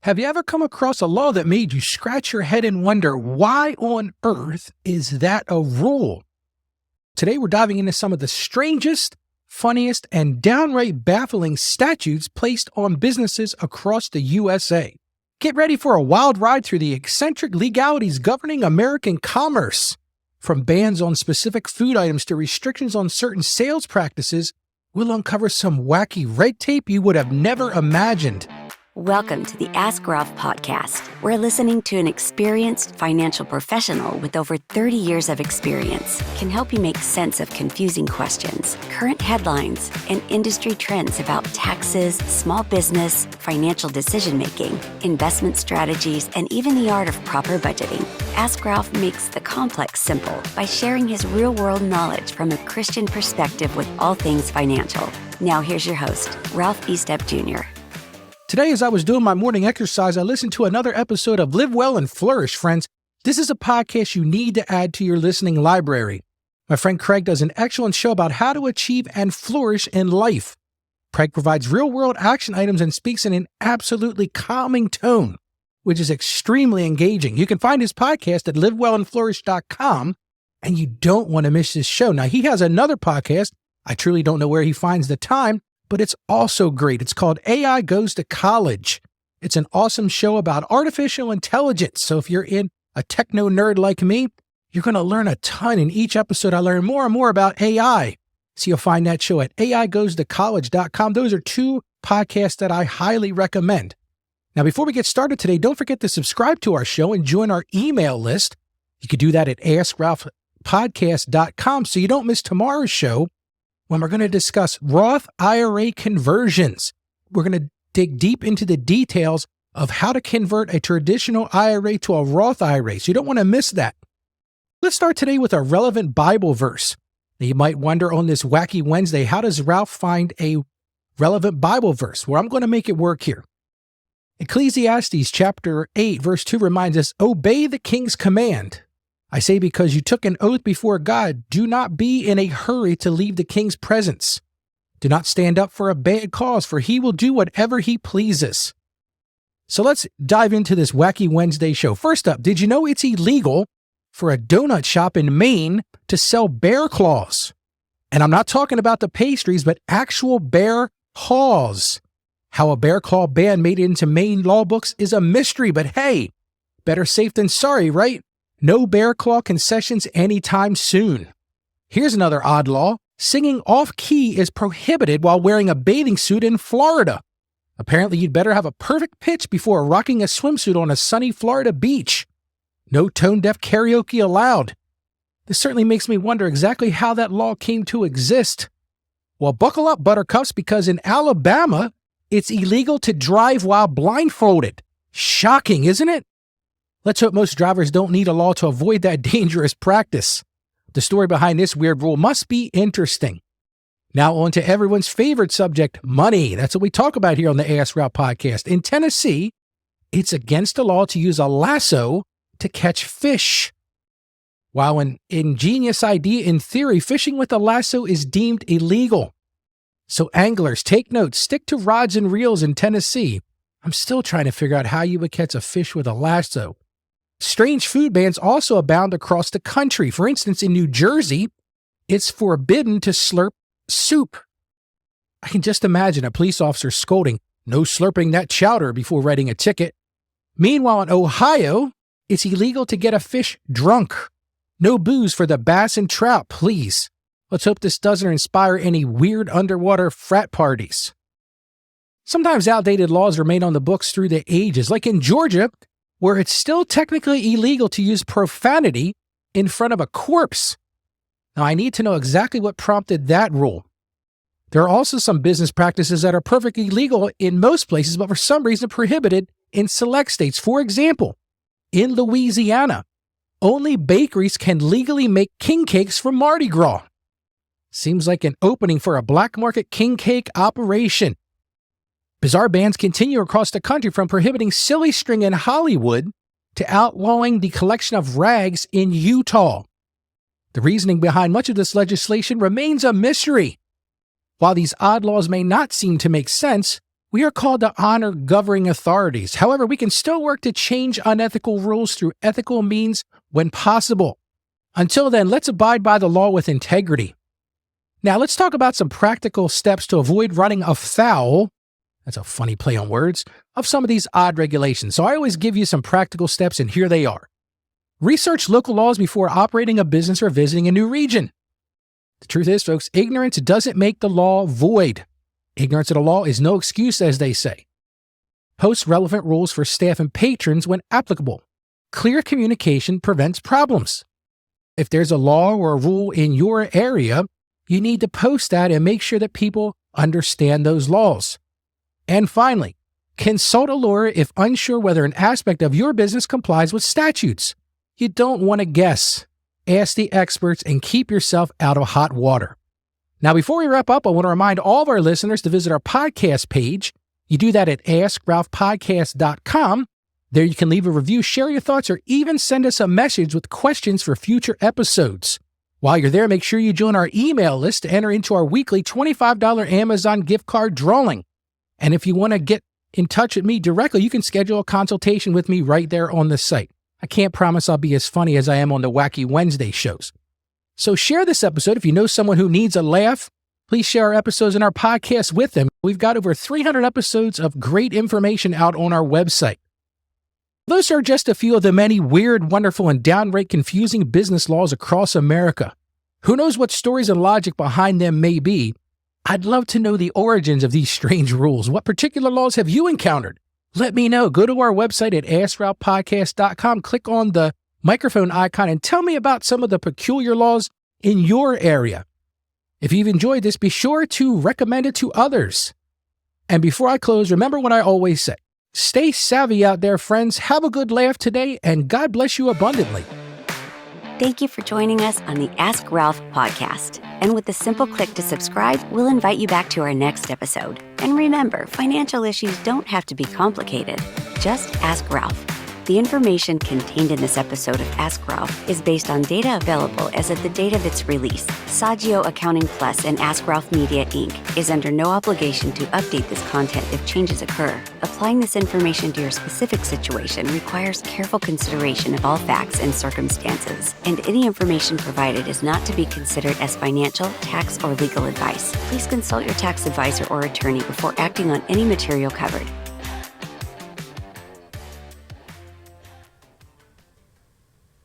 Have you ever come across a law that made you scratch your head and wonder, why on earth is that a rule? Today, we're diving into some of the strangest, funniest, and downright baffling statutes placed on businesses across the USA. Get ready for a wild ride through the eccentric legalities governing American commerce. From bans on specific food items to restrictions on certain sales practices, we'll uncover some wacky red tape you would have never imagined. Welcome to the Ask Ralph podcast. We're listening to an experienced financial professional with over 30 years of experience can help you make sense of confusing questions, current headlines, and industry trends about taxes, small business, financial decision-making, investment strategies, and even the art of proper budgeting. Ask Ralph makes the complex simple by sharing his real-world knowledge from a Christian perspective with all things financial. Now here's your host, Ralph Estep Jr. Today, as I was doing my morning exercise, I listened to another episode of Live Well and Flourish, friends. This is a podcast you need to add to your listening library. My friend Craig does an excellent show about how to achieve and flourish in life. Craig provides real-world action items and speaks in an absolutely calming tone, which is extremely engaging. You can find his podcast at livewellandflourish.com, and you don't want to miss his show. Now, he has another podcast. I truly don't know where he finds the time, but it's also great. It's called AI Goes to College. It's an awesome show about artificial intelligence. So if you're in a techno nerd like me, you're going to learn a ton. In each episode, I learn more and more about AI. So you'll find that show at aigoestocollege.com. Those are two podcasts that I highly recommend. Now, before we get started today, don't forget to subscribe to our show and join our email list. You could do that at askralphpodcast.com so you don't miss tomorrow's show, when we're going to discuss Roth IRA conversions. We're going to dig deep into the details of how to convert a traditional IRA to a Roth IRA, so you don't want to miss that. Let's start today with a relevant Bible verse. Now, you might wonder on this Wacky Wednesday, how does Ralph find a relevant Bible verse? Well, I'm going to make it work here. Ecclesiastes chapter 8, verse 2 reminds us, "Obey the king's command. I say because you took an oath before God, do not be in a hurry to leave the king's presence. Do not stand up for a bad cause, for he will do whatever he pleases." So let's dive into this Wacky Wednesday show. First up, did you know it's illegal for a donut shop in Maine to sell bear claws? And I'm not talking about the pastries, but actual bear paws. How a bear claw ban made it into Maine law books is a mystery, but hey, better safe than sorry, right? No bear claw concessions anytime soon. Here's another odd law. Singing off-key is prohibited while wearing a bathing suit in Florida. Apparently, you'd better have a perfect pitch before rocking a swimsuit on a sunny Florida beach. No tone-deaf karaoke allowed. This certainly makes me wonder exactly how that law came to exist. Well, buckle up, buttercups, because in Alabama, it's illegal to drive while blindfolded. Shocking, isn't it? Let's hope most drivers don't need a law to avoid that dangerous practice. The story behind this weird rule must be interesting. Now on to everyone's favorite subject, money. That's what we talk about here on the Ask Ralph podcast. In Tennessee, it's against the law to use a lasso to catch fish. While an ingenious idea in theory, fishing with a lasso is deemed illegal. So anglers, take note, stick to rods and reels in Tennessee. I'm still trying to figure out how you would catch a fish with a lasso. Strange food bans also abound across the country. For instance, in New Jersey, it's forbidden to slurp soup. I can just imagine a police officer scolding, "No slurping that chowder," before writing a ticket. Meanwhile, in Ohio, it's illegal to get a fish drunk. No booze for the bass and trout, please. Let's hope this doesn't inspire any weird underwater frat parties. Sometimes outdated laws remain on the books through the ages, like in Georgia, where it's still technically illegal to use profanity in front of a corpse. Now, I need to know exactly what prompted that rule. There are also some business practices that are perfectly legal in most places, but for some reason prohibited in select states. For example, in Louisiana, only bakeries can legally make king cakes for Mardi Gras. Seems like an opening for a black market king cake operation. Bizarre bans continue across the country, from prohibiting silly string in Hollywood to outlawing the collection of rags in Utah. The reasoning behind much of this legislation remains a mystery. While these odd laws may not seem to make sense, We are called to honor governing authorities. However, we can still work to change unethical rules through ethical means when possible. Until then, let's abide by the law with integrity. Now, let's talk about some practical steps to avoid running afoul, that's a funny play on words, of some of these odd regulations. So I always give you some practical steps, and here they are. Research local laws before operating a business or visiting a new region. The truth is, folks, ignorance doesn't make the law void. Ignorance of the law is no excuse, as they say. Post relevant rules for staff and patrons when applicable. Clear communication prevents problems. If there's a law or a rule in your area, you need to post that and make sure that people understand those laws. And finally, consult a lawyer if unsure whether an aspect of your business complies with statutes. You don't want to guess. Ask the experts and keep yourself out of hot water. Now, before we wrap up, I want to remind all of our listeners to visit our podcast page. You do that at askralphpodcast.com. There you can leave a review, share your thoughts, or even send us a message with questions for future episodes. While you're there, make sure you join our email list to enter into our weekly $25 Amazon gift card drawing. And if you want to get in touch with me directly, you can schedule a consultation with me right there on the site. I can't promise I'll be as funny as I am on the Wacky Wednesday shows. So share this episode if you know someone who needs a laugh. Please share our episodes and our podcast with them. We've got over 300 episodes of great information out on our website. Those are just a few of the many weird, wonderful, and downright confusing business laws across America. Who knows what stories and logic behind them may be? I'd love to know the origins of these strange rules. What particular laws have you encountered? Let me know. Go to our website at askralphpodcast.com, click on the microphone icon, and tell me about some of the peculiar laws in your area. If you've enjoyed this, be sure to recommend it to others. And before I close, remember what I always say. Stay savvy out there, friends. Have a good laugh today, and God bless you abundantly. Thank you for joining us on the Ask Ralph podcast. And with a simple click to subscribe, we'll invite you back to our next episode. And remember, financial issues don't have to be complicated. Just ask Ralph. The information contained in this episode of Ask Ralph is based on data available as of the date of its release. Saggio Accounting Plus and Ask Ralph Media, Inc. is under no obligation to update this content if changes occur. Applying this information to your specific situation requires careful consideration of all facts and circumstances, and any information provided is not to be considered as financial, tax, or legal advice. Please consult your tax advisor or attorney before acting on any material covered.